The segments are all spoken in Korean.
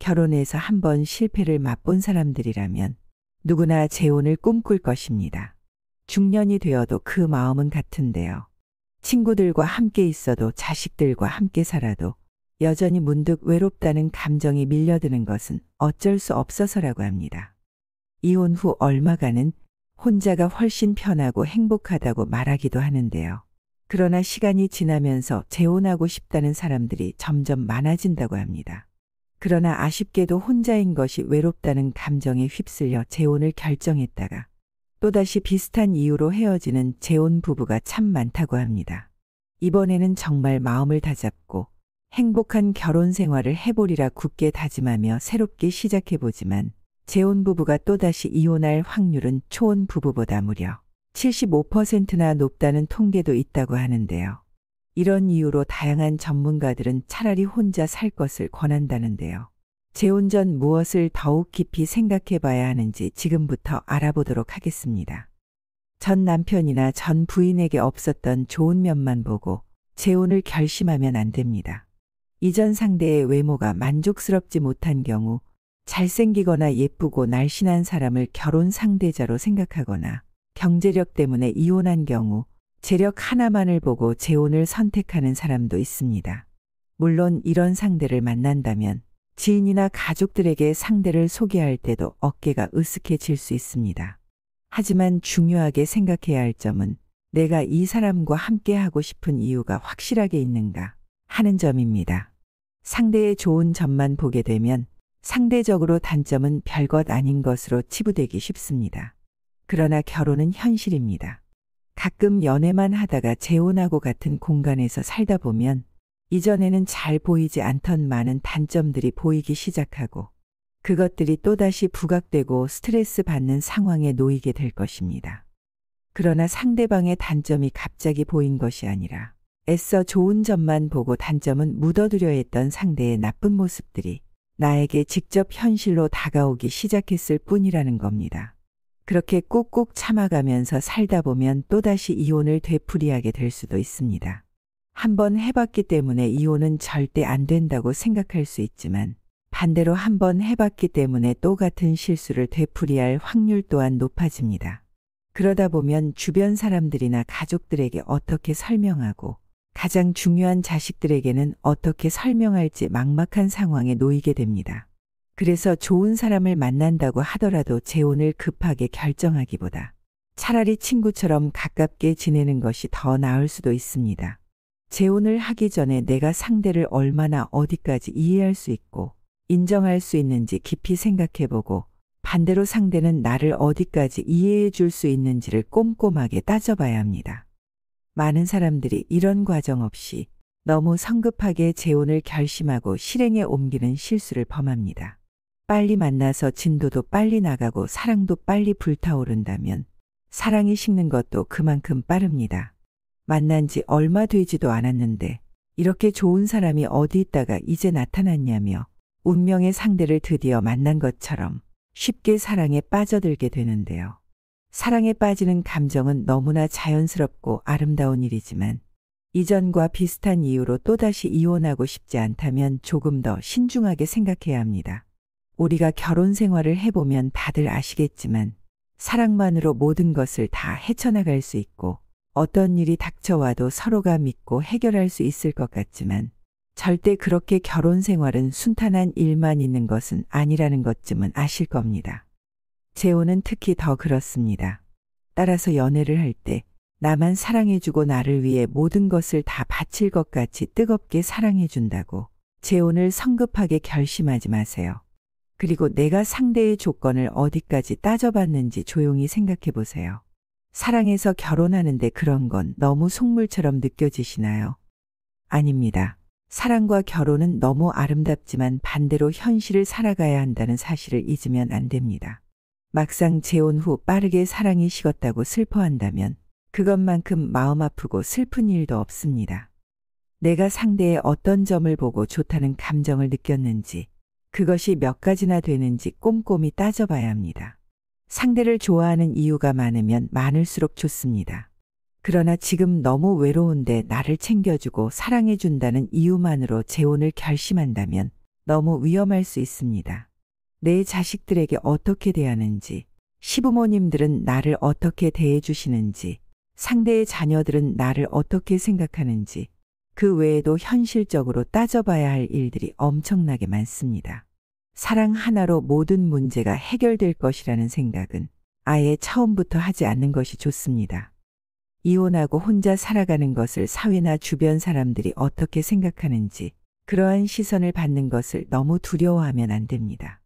결혼해서 한 번 실패를 맛본 사람들이라면 누구나 재혼을 꿈꿀 것입니다. 중년이 되어도 그 마음은 같은데요. 친구들과 함께 있어도 자식들과 함께 살아도 여전히 문득 외롭다는 감정이 밀려드는 것은 어쩔 수 없어서라고 합니다. 이혼 후 얼마간은 혼자가 훨씬 편하고 행복하다고 말하기도 하는데요. 그러나 시간이 지나면서 재혼하고 싶다는 사람들이 점점 많아진다고 합니다. 그러나 아쉽게도 혼자인 것이 외롭다는 감정에 휩쓸려 재혼을 결정했다가 또다시 비슷한 이유로 헤어지는 재혼 부부가 참 많다고 합니다. 이번에는 정말 마음을 다잡고 행복한 결혼 생활을 해보리라 굳게 다짐하며 새롭게 시작해보지만 재혼 부부가 또다시 이혼할 확률은 초혼 부부보다 무려 75%나 높다는 통계도 있다고 하는데요. 이런 이유로 다양한 전문가들은 차라리 혼자 살 것을 권한다는데요. 재혼 전 무엇을 더욱 깊이 생각해 봐야 하는지 지금부터 알아보도록 하겠습니다. 전 남편이나 전 부인에게 없었던 좋은 면만 보고 재혼을 결심하면 안 됩니다. 이전 상대의 외모가 만족스럽지 못한 경우 잘생기거나 예쁘고 날씬한 사람을 결혼 상대자로 생각하거나 경제력 때문에 이혼한 경우 재력 하나만을 보고 재혼을 선택하는 사람도 있습니다. 물론 이런 상대를 만난다면 지인이나 가족들에게 상대를 소개할 때도 어깨가 으쓱해질 수 있습니다. 하지만 중요하게 생각해야 할 점은 내가 이 사람과 함께 하고 싶은 이유가 확실하게 있는가 하는 점입니다. 상대의 좋은 점만 보게 되면 상대적으로 단점은 별것 아닌 것으로 치부되기 쉽습니다. 그러나 결혼은 현실입니다. 가끔 연애만 하다가 재혼하고 같은 공간에서 살다 보면 이전에는 잘 보이지 않던 많은 단점들이 보이기 시작하고 그것들이 또다시 부각되고 스트레스 받는 상황에 놓이게 될 것입니다. 그러나 상대방의 단점이 갑자기 보인 것이 아니라 애써 좋은 점만 보고 단점은 묻어두려 했던 상대의 나쁜 모습들이 나에게 직접 현실로 다가오기 시작했을 뿐이라는 겁니다. 그렇게 꾹꾹 참아가면서 살다 보면 또다시 이혼을 되풀이하게 될 수도 있습니다. 한번 해봤기 때문에 이혼은 절대 안 된다고 생각할 수 있지만 반대로 한번 해봤기 때문에 또 같은 실수를 되풀이할 확률 또한 높아집니다. 그러다 보면 주변 사람들이나 가족들에게 어떻게 설명하고 가장 중요한 자식들에게는 어떻게 설명할지 막막한 상황에 놓이게 됩니다. 그래서 좋은 사람을 만난다고 하더라도 재혼을 급하게 결정하기보다 차라리 친구처럼 가깝게 지내는 것이 더 나을 수도 있습니다. 재혼을 하기 전에 내가 상대를 얼마나 어디까지 이해할 수 있고 인정할 수 있는지 깊이 생각해보고 반대로 상대는 나를 어디까지 이해해 줄 수 있는지를 꼼꼼하게 따져봐야 합니다. 많은 사람들이 이런 과정 없이 너무 성급하게 재혼을 결심하고 실행에 옮기는 실수를 범합니다. 빨리 만나서 진도도 빨리 나가고 사랑도 빨리 불타오른다면 사랑이 식는 것도 그만큼 빠릅니다. 만난 지 얼마 되지도 않았는데 이렇게 좋은 사람이 어디 있다가 이제 나타났냐며 운명의 상대를 드디어 만난 것처럼 쉽게 사랑에 빠져들게 되는데요. 사랑에 빠지는 감정은 너무나 자연스럽고 아름다운 일이지만 이전과 비슷한 이유로 또다시 이혼하고 싶지 않다면 조금 더 신중하게 생각해야 합니다. 우리가 결혼 생활을 해보면 다들 아시겠지만 사랑만으로 모든 것을 다 헤쳐나갈 수 있고 어떤 일이 닥쳐와도 서로가 믿고 해결할 수 있을 것 같지만 절대 그렇게 결혼 생활은 순탄한 일만 있는 것은 아니라는 것쯤은 아실 겁니다. 재혼은 특히 더 그렇습니다. 따라서 연애를 할 때 나만 사랑해주고 나를 위해 모든 것을 다 바칠 것 같이 뜨겁게 사랑해준다고 재혼을 성급하게 결심하지 마세요. 그리고 내가 상대의 조건을 어디까지 따져봤는지 조용히 생각해 보세요. 사랑해서 결혼하는데 그런 건 너무 속물처럼 느껴지시나요? 아닙니다. 사랑과 결혼은 너무 아름답지만 반대로 현실을 살아가야 한다는 사실을 잊으면 안 됩니다. 막상 재혼 후 빠르게 사랑이 식었다고 슬퍼한다면 그것만큼 마음 아프고 슬픈 일도 없습니다. 내가 상대의 어떤 점을 보고 좋다는 감정을 느꼈는지 그것이 몇 가지나 되는지 꼼꼼히 따져봐야 합니다. 상대를 좋아하는 이유가 많으면 많을수록 좋습니다. 그러나 지금 너무 외로운데 나를 챙겨주고 사랑해준다는 이유만으로 재혼을 결심한다면 너무 위험할 수 있습니다. 내 자식들에게 어떻게 대하는지, 시부모님들은 나를 어떻게 대해 주시는지, 상대의 자녀들은 나를 어떻게 생각하는지, 그 외에도 현실적으로 따져봐야 할 일들이 엄청나게 많습니다. 사랑 하나로 모든 문제가 해결될 것이라는 생각은 아예 처음부터 하지 않는 것이 좋습니다. 이혼하고 혼자 살아가는 것을 사회나 주변 사람들이 어떻게 생각하는지, 그러한 시선을 받는 것을 너무 두려워하면 안 됩니다.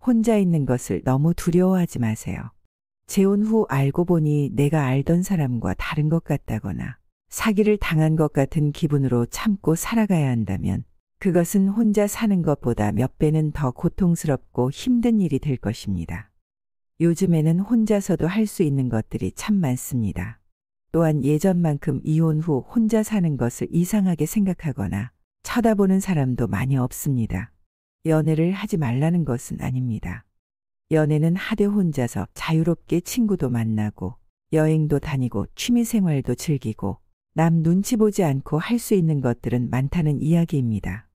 혼자 있는 것을 너무 두려워하지 마세요. 재혼 후 알고 보니 내가 알던 사람과 다른 것 같다거나 사기를 당한 것 같은 기분으로 참고 살아가야 한다면 그것은 혼자 사는 것보다 몇 배는 더 고통스럽고 힘든 일이 될 것입니다. 요즘에는 혼자서도 할 수 있는 것들이 참 많습니다. 또한 예전만큼 이혼 후 혼자 사는 것을 이상하게 생각하거나 쳐다보는 사람도 많이 없습니다. 연애를 하지 말라는 것은 아닙니다. 연애는 하되 혼자서 자유롭게 친구도 만나고 여행도 다니고 취미생활도 즐기고 남 눈치 보지 않고 할 수 있는 것들은 많다는 이야기입니다.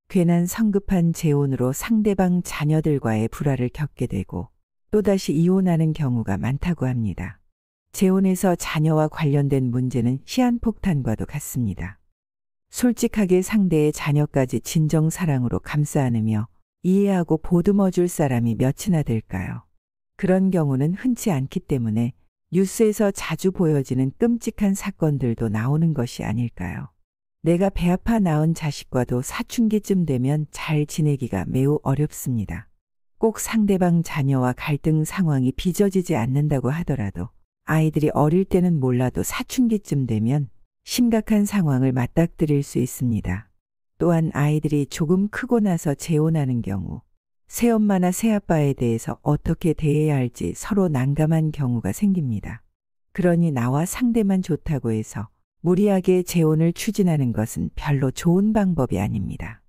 괜한 성급한 재혼으로 상대방 자녀들과의 불화를 겪게 되고 또다시 이혼하는 경우가 많다고 합니다. 재혼에서 자녀와 관련된 문제는 시한폭탄과도 같습니다. 솔직하게 상대의 자녀까지 진정 사랑으로 감싸 안으며 이해하고 보듬어 줄 사람이 몇이나 될까요? 그런 경우는 흔치 않기 때문에 뉴스에서 자주 보여지는 끔찍한 사건들도 나오는 것이 아닐까요? 내가 배 아파 낳은 자식과도 사춘기쯤 되면 잘 지내기가 매우 어렵습니다. 꼭 상대방 자녀와 갈등 상황이 빚어지지 않는다고 하더라도 아이들이 어릴 때는 몰라도 사춘기쯤 되면 심각한 상황을 맞닥뜨릴 수 있습니다. 또한 아이들이 조금 크고 나서 재혼하는 경우 새엄마나 새아빠에 대해서 어떻게 대해야 할지 서로 난감한 경우가 생깁니다. 그러니 나와 상대만 좋다고 해서 무리하게 재혼을 추진하는 것은 별로 좋은 방법이 아닙니다.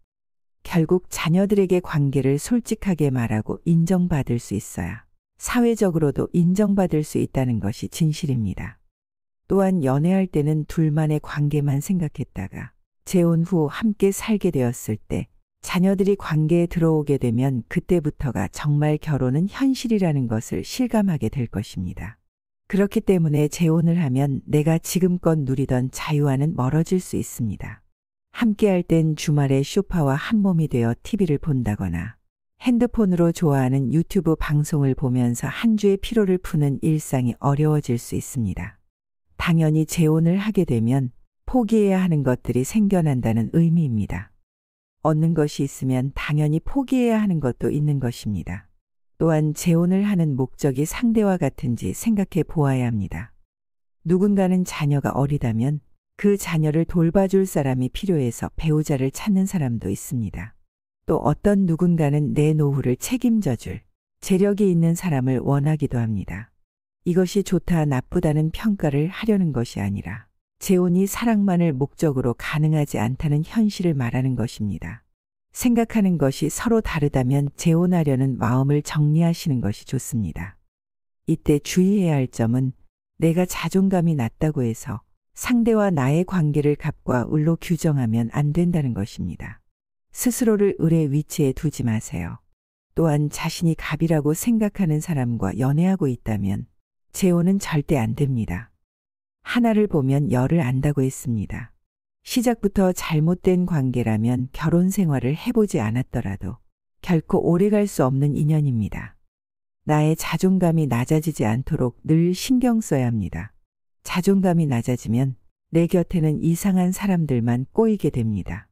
결국 자녀들에게 관계를 솔직하게 말하고 인정받을 수 있어야 사회적으로도 인정받을 수 있다는 것이 진실입니다. 또한 연애할 때는 둘만의 관계만 생각했다가 재혼 후 함께 살게 되었을 때 자녀들이 관계에 들어오게 되면 그때부터가 정말 결혼은 현실이라는 것을 실감하게 될 것입니다. 그렇기 때문에 재혼을 하면 내가 지금껏 누리던 자유와는 멀어질 수 있습니다. 함께할 땐 주말에 소파와 한몸이 되어 TV를 본다거나 핸드폰으로 좋아하는 유튜브 방송을 보면서 한 주의 피로를 푸는 일상이 어려워질 수 있습니다. 당연히 재혼을 하게 되면 포기해야 하는 것들이 생겨난다는 의미입니다. 얻는 것이 있으면 당연히 포기해야 하는 것도 있는 것입니다. 또한 재혼을 하는 목적이 상대와 같은지 생각해 보아야 합니다. 누군가는 자녀가 어리다면 그 자녀를 돌봐줄 사람이 필요해서 배우자를 찾는 사람도 있습니다. 또 어떤 누군가는 내 노후를 책임져줄 재력이 있는 사람을 원하기도 합니다. 이것이 좋다 나쁘다는 평가를 하려는 것이 아니라 재혼이 사랑만을 목적으로 가능하지 않다는 현실을 말하는 것입니다. 생각하는 것이 서로 다르다면 재혼하려는 마음을 정리하시는 것이 좋습니다. 이때 주의해야 할 점은 내가 자존감이 낮다고 해서 상대와 나의 관계를 갑과 을로 규정하면 안 된다는 것입니다. 스스로를 을의 위치에 두지 마세요. 또한 자신이 갑이라고 생각하는 사람과 연애하고 있다면 재혼은 절대 안 됩니다. 하나를 보면 열을 안다고 했습니다. 시작부터 잘못된 관계라면 결혼 생활을 해보지 않았더라도 결코 오래갈 수 없는 인연입니다. 나의 자존감이 낮아지지 않도록 늘 신경 써야 합니다. 자존감이 낮아지면 내 곁에는 이상한 사람들만 꼬이게 됩니다.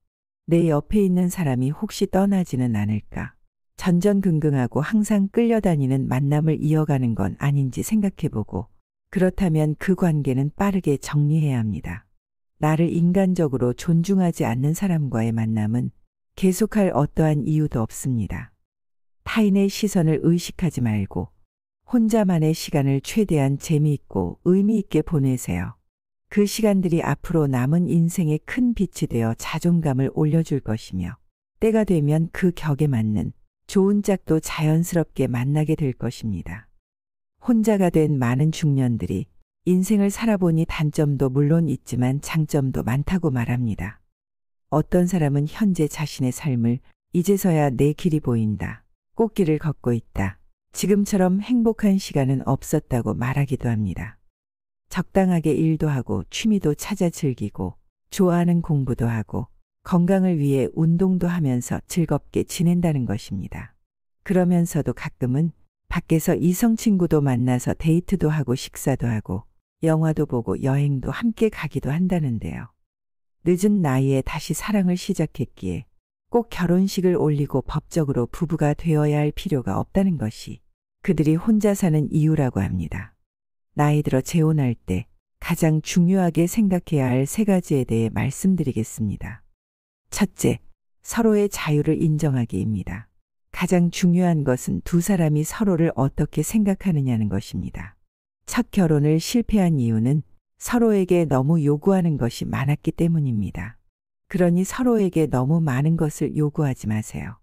내 옆에 있는 사람이 혹시 떠나지는 않을까? 전전긍긍하고 항상 끌려다니는 만남을 이어가는 건 아닌지 생각해보고 그렇다면 그 관계는 빠르게 정리해야 합니다. 나를 인간적으로 존중하지 않는 사람과의 만남은 계속할 어떠한 이유도 없습니다. 타인의 시선을 의식하지 말고 혼자만의 시간을 최대한 재미있고 의미 있게 보내세요. 그 시간들이 앞으로 남은 인생에 큰 빛이 되어 자존감을 올려줄 것이며 때가 되면 그 격에 맞는 좋은 짝도 자연스럽게 만나게 될 것입니다. 혼자가 된 많은 중년들이 인생을 살아보니 단점도 물론 있지만 장점도 많다고 말합니다. 어떤 사람은 현재 자신의 삶을 이제서야 내 길이 보인다. 꽃길을 걷고 있다. 지금처럼 행복한 시간은 없었다고 말하기도 합니다. 적당하게 일도 하고 취미도 찾아 즐기고 좋아하는 공부도 하고 건강을 위해 운동도 하면서 즐겁게 지낸다는 것입니다. 그러면서도 가끔은 밖에서 이성 친구도 만나서 데이트도 하고 식사도 하고 영화도 보고 여행도 함께 가기도 한다는데요. 늦은 나이에 다시 사랑을 시작했기에 꼭 결혼식을 올리고 법적으로 부부가 되어야 할 필요가 없다는 것이 그들이 혼자 사는 이유라고 합니다. 나이 들어 재혼할 때 가장 중요하게 생각해야 할 3가지에 대해 말씀드리겠습니다. 첫째, 서로의 자유를 인정하기입니다. 가장 중요한 것은 두 사람이 서로를 어떻게 생각하느냐는 것입니다. 첫 결혼을 실패한 이유는 서로에게 너무 요구하는 것이 많았기 때문입니다. 그러니 서로에게 너무 많은 것을 요구하지 마세요.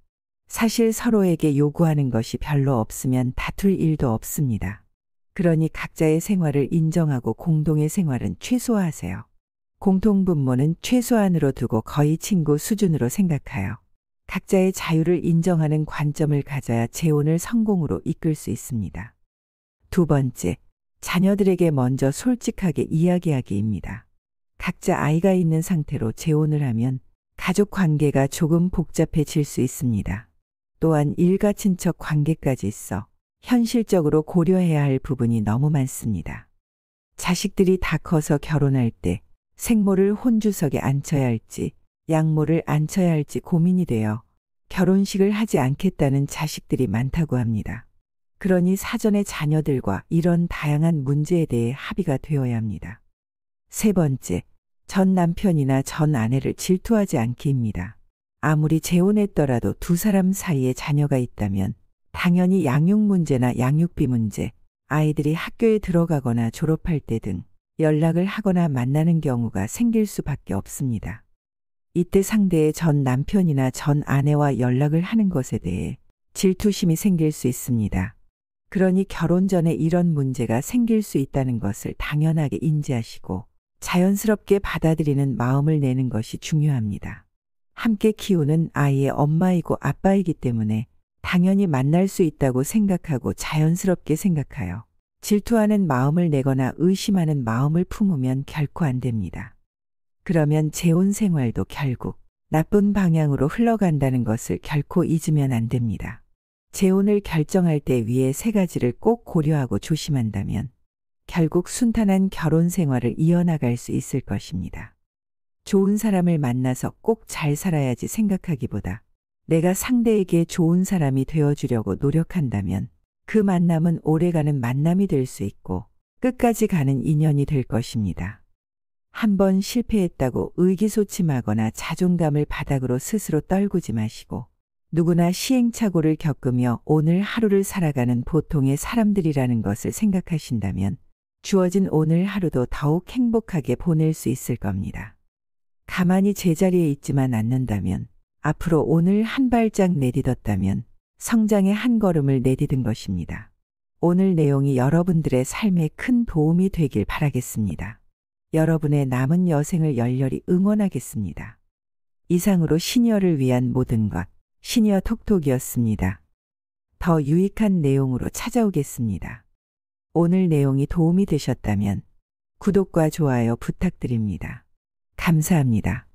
사실 서로에게 요구하는 것이 별로 없으면 다툴 일도 없습니다. 그러니 각자의 생활을 인정하고 공동의 생활은 최소화하세요. 공통분모는 최소한으로 두고 거의 친구 수준으로 생각하여 각자의 자유를 인정하는 관점을 가져야 재혼을 성공으로 이끌 수 있습니다. 두 번째, 자녀들에게 먼저 솔직하게 이야기하기입니다. 각자 아이가 있는 상태로 재혼을 하면 가족 관계가 조금 복잡해질 수 있습니다. 또한 일가 친척 관계까지 있어 현실적으로 고려해야 할 부분이 너무 많습니다. 자식들이 다 커서 결혼할 때 생모를 혼주석에 앉혀야 할지 양모를 앉혀야 할지 고민이 되어 결혼식을 하지 않겠다는 자식들이 많다고 합니다. 그러니 사전에 자녀들과 이런 다양한 문제에 대해 합의가 되어야 합니다. 세 번째, 전 남편이나 전 아내를 질투하지 않기입니다. 아무리 재혼했더라도 두 사람 사이에 자녀가 있다면 당연히 양육 문제나 양육비 문제, 아이들이 학교에 들어가거나 졸업할 때 등 연락을 하거나 만나는 경우가 생길 수밖에 없습니다. 이때 상대의 전 남편이나 전 아내와 연락을 하는 것에 대해 질투심이 생길 수 있습니다. 그러니 결혼 전에 이런 문제가 생길 수 있다는 것을 당연하게 인지하시고 자연스럽게 받아들이는 마음을 내는 것이 중요합니다. 함께 키우는 아이의 엄마이고 아빠이기 때문에 당연히 만날 수 있다고 생각하고 자연스럽게 생각하여 질투하는 마음을 내거나 의심하는 마음을 품으면 결코 안 됩니다. 그러면 재혼 생활도 결국 나쁜 방향으로 흘러간다는 것을 결코 잊으면 안 됩니다. 재혼을 결정할 때 위에 3가지를 꼭 고려하고 조심한다면 결국 순탄한 결혼 생활을 이어나갈 수 있을 것입니다. 좋은 사람을 만나서 꼭 잘 살아야지 생각하기보다 내가 상대에게 좋은 사람이 되어주려고 노력한다면 그 만남은 오래가는 만남이 될 수 있고 끝까지 가는 인연이 될 것입니다. 한번 실패했다고 의기소침하거나 자존감을 바닥으로 스스로 떨구지 마시고 누구나 시행착오를 겪으며 오늘 하루를 살아가는 보통의 사람들이라는 것을 생각하신다면 주어진 오늘 하루도 더욱 행복하게 보낼 수 있을 겁니다. 가만히 제자리에 있지만 않는다면 앞으로 오늘 한 발짝 내딛었다면 성장의 한 걸음을 내딛은 것입니다. 오늘 내용이 여러분들의 삶에 큰 도움이 되길 바라겠습니다. 여러분의 남은 여생을 열렬히 응원하겠습니다. 이상으로 시니어를 위한 모든 것, 시니어 톡톡이었습니다. 더 유익한 내용으로 찾아오겠습니다. 오늘 내용이 도움이 되셨다면 구독과 좋아요 부탁드립니다. 감사합니다.